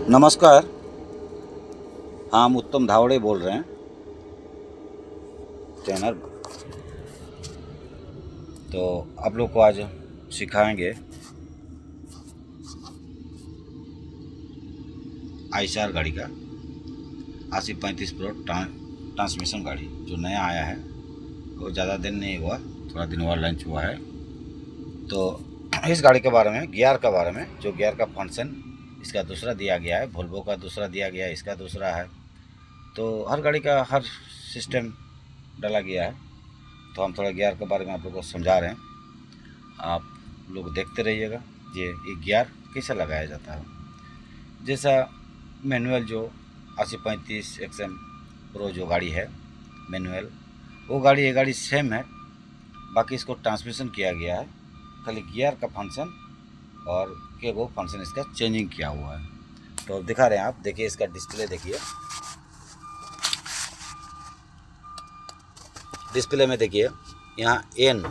नमस्कार। हाँ, हम उत्तम धावड़े बोल रहे हैं, ट्रेनर। तो आप लोग को आज सिखाएंगे आईशार गाड़ी का 8035 प्रो ट्रांसमिशन गाड़ी जो नया आया है। वो ज़्यादा दिन नहीं हुआ, थोड़ा दिन हुआ लॉन्च हुआ है। तो इस गाड़ी के बारे में, गियर के बारे में, जो गियर का फंक्शन इसका दूसरा दिया गया है, वोल्वो का दूसरा दिया गया है, इसका दूसरा है। तो हर गाड़ी का हर सिस्टम डाला गया है। तो हम थोड़ा गियर के बारे में आप लोग को समझा रहे हैं, आप लोग देखते रहिएगा ये गियर कैसे लगाया जाता है। जैसा मैनुअल जो 8035 XM प्रो जो गाड़ी है मैनुअल, वो गाड़ी ये गाड़ी सेम है। बाकी इसको ट्रांसमिशन किया गया है, खाली गियर का फंक्शन और के वो फंक्शन इसका चेंजिंग किया हुआ है। तो दिखा रहे हैं, आप देखिए इसका डिस्प्ले। देखिए डिस्प्ले में देखिए यहाँ N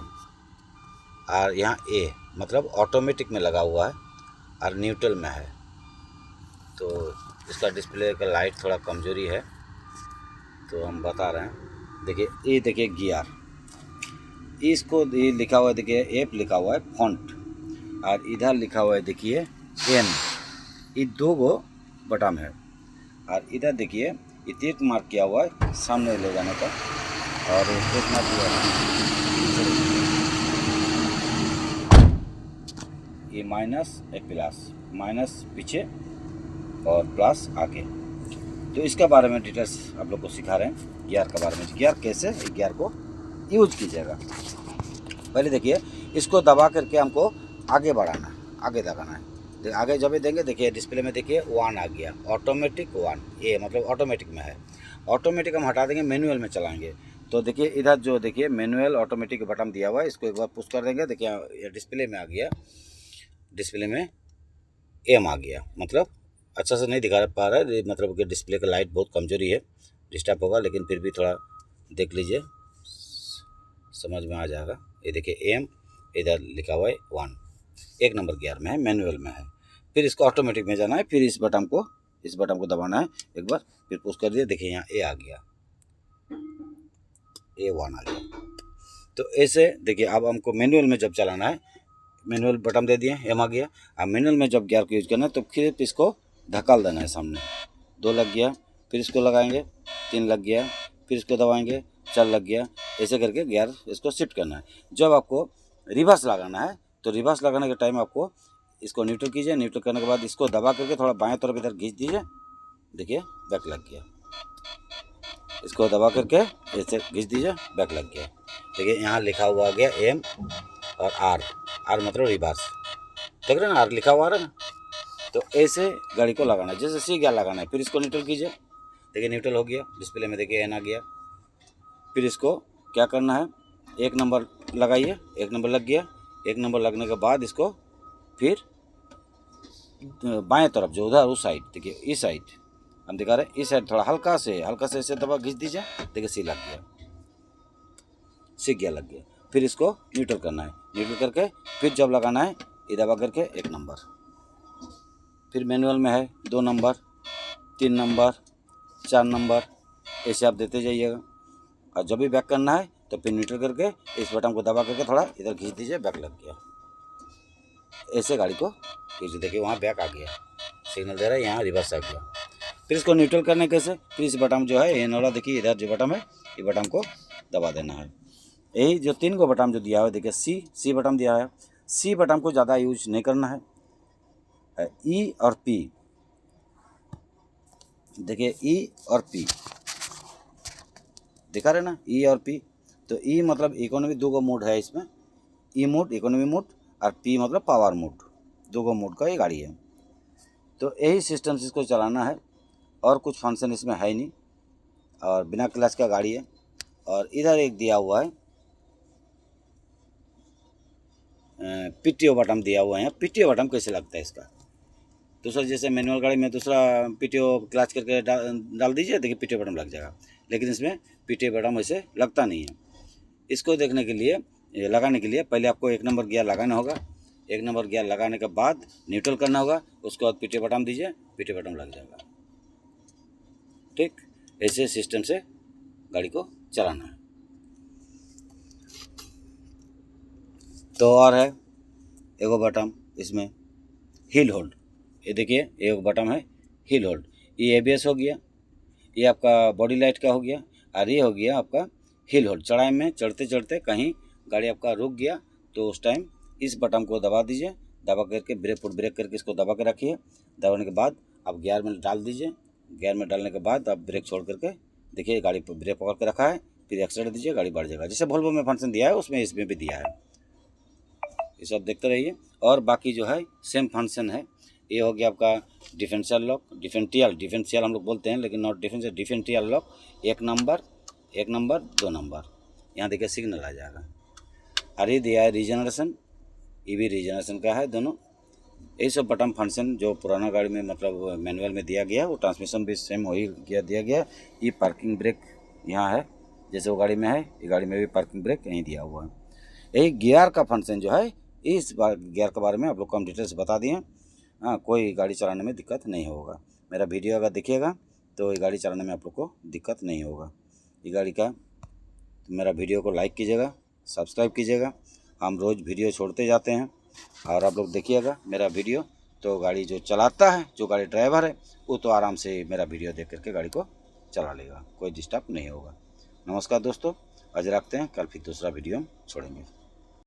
और यहाँ A मतलब ऑटोमेटिक में लगा हुआ है और न्यूट्रल में है। तो इसका डिस्प्ले का लाइट थोड़ा कमजोरी है, तो हम बता रहे हैं। देखिए ये देखिए गियर, इसको ये लिखा हुआ है, देखिए एप लिखा हुआ है फॉन्ट, और इधर लिखा हुआ है देखिए N। ये दो गो बटन है, और इधर देखिए ये तीर मार्क किया हुआ है सामने ले जाने का, और तीर मार्क किया है ये माइनस एक प्लस, माइनस पीछे और प्लस आगे। तो इसके बारे में डिटेल्स आप लोग को सिखा रहे हैं, गियर के बारे में। गियर कैसे गियर को यूज कीजिएगा। पहले देखिए इसको दबा करके हमको आगे बढ़ाना, आगे दबाना है। आगे जब भी देंगे देखिए डिस्प्ले में देखिए 1 आ गया, ऑटोमेटिक 1। ये मतलब ऑटोमेटिक में है। ऑटोमेटिक हम हटा देंगे, मैनुअल में चलाएंगे। तो देखिए इधर जो देखिए मैनुअल ऑटोमेटिक बटन दिया हुआ है, इसको एक बार पुश कर देंगे। देखिए ये डिस्प्ले में आ गया, डिस्प्ले में M आ गया। मतलब अच्छा से नहीं दिखा पा रहा है, मतलब कि डिस्प्ले का लाइट बहुत कमजोरी है, डिस्टर्ब होगा, लेकिन फिर भी थोड़ा देख लीजिए, समझ में आ जाएगा। ये देखिए M इधर लिखा हुआ है 1, 1 नंबर गियर में है, मैनुअल में है। फिर इसको ऑटोमेटिक में जाना है, फिर इस बटन को दबाना है एक बार, फिर पुश कर दिया। देखिए यहाँ A आ गया, A1 आ गया। तो ऐसे देखिए अब हमको मैनुअल में जब चलाना है, मैनुअल बटन दे दिए, M आ गया। अब मैनुअल में जब गियर को यूज करना है तो फिर इसको धक्का देना है सामने। 2 लग गया, फिर इसको लगाएंगे, 3 लग गया, फिर इसको दबाएंगे, 4 लग गया। ऐसे करके गियर इसको शिफ्ट करना है। जब आपको रिवर्स लगाना है तो रिवर्स लगाने के टाइम आपको इसको न्यूट्रल कीजिए, न्यूट्रल करने के बाद इसको दबा करके थोड़ा बाएं तरफ इधर खींच दीजिए। देखिए बैक लग गया। इसको दबा करके ऐसे खींच दीजिए, बैक लग गया। देखिए यहाँ लिखा हुआ आ गया M और R मतलब रिवर्स। देख रहे हैं ना, R लिखा हुआ है ना। तो ऐसे गाड़ी को लगाना है, जैसे C गियर लगाना है। फिर इसको न्यूट्रल कीजिए, देखिए न्यूट्रल हो गया, डिस्प्ले में देखिए N आ गया। फिर इसको क्या करना है, 1 नंबर लगाइए, 1 नंबर लग गया। 1 नंबर लगने के बाद इसको फिर बाएं तरफ जो उधर उस साइड, देखिए इस साइड हम दिखा रहे हैं, इस साइड थोड़ा हल्का से ऐसे दबा खींच दीजिए। देखिए C लग गया, C गियर लग गया। फिर इसको न्यूट्रल करना है, न्यूट्रल करके फिर जब लगाना है ये दबा करके 1 नंबर। फिर मैनुअल में है 2 नंबर, 3 नंबर, 4 नंबर, ऐसे आप देते जाइएगा। और जब भी बैक करना है तो फिर न्यूट्रल करके इस बटन को दबा करके थोड़ा इधर खींच दीजिए, बैक लग गया। ऐसे गाड़ी को खींच, देखिए वहाँ बैक आ गया, सिग्नल दे रहा है, यहाँ रिवर्स आ गया। फिर इसको न्यूट्रल करने कैसे, फिर इस बटन जो है एन वाला, देखिए इधर जो बटन है ये बटन को दबा देना है। यही जो 3 को बटन जो दिया हुआ है, देखिए सी बटन दिया है। सी बटन को ज़्यादा यूज नहीं करना है। E और P, देखिए E और P दिखा रहे ना, E और P। तो E मतलब इकोनॉमी, 2 गो मोड है इसमें, E मोड इकोनॉमी मोड, और P मतलब पावर मोड। 2 गो मोड का ये गाड़ी है। तो यही सिस्टम से इसको चलाना है, और कुछ फंक्शन इसमें है ही नहीं, और बिना क्लच का गाड़ी है। और इधर एक दिया हुआ है PTO बटन दिया हुआ है। PTO बटन कैसे लगता है इसका, दूसरा जैसे मैनुअल गाड़ी में दूसरा PTO क्लच करके डाल दीजिए, देखिए PTO बटन लग जाएगा, लेकिन इसमें PTO बटन वैसे लगता नहीं है। इसको देखने के लिए, लगाने के लिए पहले आपको 1 नंबर गियर लगाना होगा। 1 नंबर गियर लगाने के बाद न्यूट्रल करना होगा, उसके बाद पीटे बटन दीजिए, पीटे बटन लग जाएगा। ठीक, ऐसे सिस्टम से गाड़ी को चलाना है। तो और है एगो बटन इसमें हिल होल्ड, ये देखिए एक बटन है हिल होल्ड। ये ABS हो गया, ये आपका बॉडी लाइट का हो गया, और ये हो गया आपका हिल होल्ड। चढ़ाई में चढ़ते चढ़ते कहीं गाड़ी आपका रुक गया तो उस टाइम इस बटन को दबा दीजिए, दबा करके ब्रेक करके इसको दबा के रखिए। दबाने के बाद आप गियर में डाल दीजिए, गियर में डालने के बाद आप ब्रेक छोड़ करके देखिए गाड़ी पर ब्रेक पकड़ के रखा है, फिर एक्सीलेटर दीजिए, गाड़ी बढ़ जाएगा। जैसे वोल्वो में फंक्शन दिया है उसमें इसमें भी दिया है। ये सब देखते रहिए। और बाकी जो है सेम फंक्शन है। ये हो गया आपका डिफरेंशियल लॉक, डिफरेंशियल हम लोग बोलते हैं लेकिन not differential, differential lock. 1 number 2 number, यहाँ देखिए सिग्नल आ जाएगा। और ये दिया है रीजनरेशन, ये भी रीजनरेशन का है दोनों। यही सब बटन फंक्शन जो पुराना गाड़ी में मतलब मैनुअल में दिया गया है, वो ट्रांसमिशन भी सेम वही दिया गया। ये पार्किंग ब्रेक यहाँ है, जैसे वो गाड़ी में है, ये गाड़ी में भी पार्किंग ब्रेक यहीं दिया हुआ है। यही गियर का फंक्शन जो है, इस गियर के बारे में आप लोग को हम डिटेल्स बता दिए। हाँ, कोई गाड़ी चलाने में दिक्कत नहीं होगा। मेरा वीडियो अगर देखिएगा तो ये गाड़ी चलाने में आप लोग को दिक्कत नहीं होगा। ये गाड़ी का तो मेरा वीडियो को लाइक कीजिएगा, सब्सक्राइब कीजिएगा। हम रोज़ वीडियो छोड़ते जाते हैं और आप लोग देखिएगा मेरा वीडियो। तो गाड़ी जो चलाता है, जो गाड़ी ड्राइवर है, वो तो आराम से मेरा वीडियो देख करके गाड़ी को चला लेगा, कोई डिस्टर्ब नहीं होगा। नमस्कार दोस्तों, आज रखते हैं, कल फिर दूसरा वीडियो छोड़ेंगे।